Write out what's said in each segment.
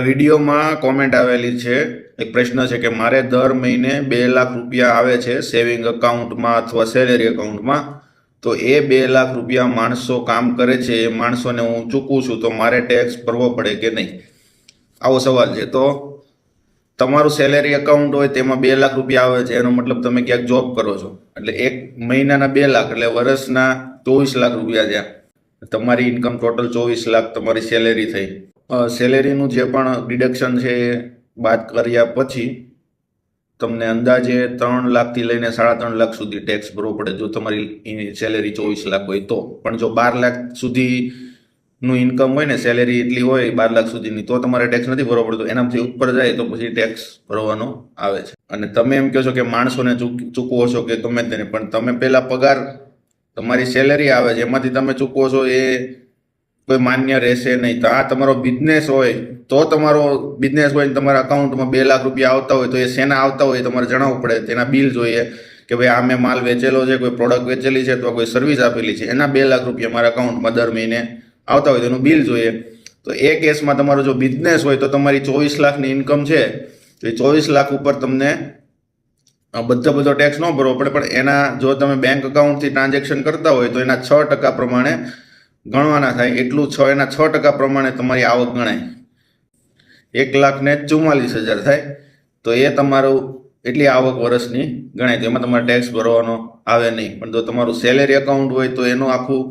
વિડીયોમાં કોમેન્ટ આવેલી છે, એક પ્રશ્ન છે કે મારે દર મહિને 2 લાખ રૂપિયા આવે છે સેવિંગ અકાઉન્ટમાં અથવા સેલેરી અકાઉન્ટમાં, તો એ 2 લાખ રૂપિયા માણસો કામ કરે છે એ માણસોને હું ચૂકવું છું, તો મારે ટેક્સ ભરવો પડે કે નહીં? આવો સવાલ છે. તો તમારું સેલેરી અકાઉન્ટ હોય તેમાં 2 લાખ રૂપિયા આવે છે, એનો મતલબ તમે ક્યાંક જોબ કરો છો, એટલે એક મહિનાના 2 લાખ એટલે વર્ષના 24 લાખ રૂપિયા થયા. તમારી ઇન્કમ ટોટલ 24 લાખ તમારી સેલેરી થઈ. સેલેરીનું જે પણ ડિડક્શન છે એ બાદ કર્યા પછી તમને અંદાજે 3 લાખથી લઈને 3.5 લાખ સુધી ટેક્સ ભરવો પડે જો તમારી સેલેરી 24 લાખ હોય તો. પણ જો 12 લાખ સુધીનું ઇન્કમ હોય ને, સેલેરી એટલી હોય 12 લાખ સુધીની, તો તમારે ટેક્સ નથી ભરવો પડતો. એનાથી ઉપર જાય તો પછી ટેક્સ ભરવાનો આવે છે. અને તમે એમ કહો છો કે માણસોને ચૂકવો છો કે ગમે તેને, પણ તમે પહેલાં પગાર તમારી સેલેરી આવે છે એમાંથી તમે ચૂકવો છો એ કોઈ માન્ય રહેશે નહીં. તો આ તમારો બિઝનેસ હોય તો, તમારો બિઝનેસ હોય તમારા અકાઉન્ટમાં 2 લાખ રૂપિયા આવતા હોય તો એ શેના આવતા હોય તમારે જણાવવું પડે. તેના બિલ જોઈએ કે ભાઈ આ મેં માલ વેચેલો છે, કોઈ પ્રોડક્ટ વેચેલી છે, તો કોઈ સર્વિસ આપેલી છે, એના 2 લાખ રૂપિયા મારા અકાઉન્ટમાં દર મહિને આવતા હોય તેનું બિલ જોઈએ. તો એ કેસમાં તમારો જો બિઝનેસ હોય તો તમારી 24 લાખની ઇન્કમ છે તો એ 24 લાખ ઉપર તમને બધો ટેક્સ ન ભરવો પડે. પણ એના જો તમે બેંક અકાઉન્ટથી ટ્રાન્ઝેક્શન કરતા હોય તો એના 6% પ્રમાણે ગણવાના થાય. એટલું એના 6% પ્રમાણે તમારી આવક ગણાય. 1,44,000 થાય તો એ તમારું એટલી આવક વર્ષની ગણાય, તો એમાં તમારે ટેક્સ ભરવાનો આવે નહીં. પણ જો તમારું સેલેરી અકાઉન્ટ હોય તો એનું આખું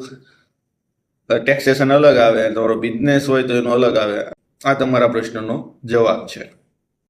ટેક્સેશન અલગ આવે, તમારો બિઝનેસ હોય તો એનો અલગ આવે. આ તમારા પ્રશ્નનો જવાબ છે.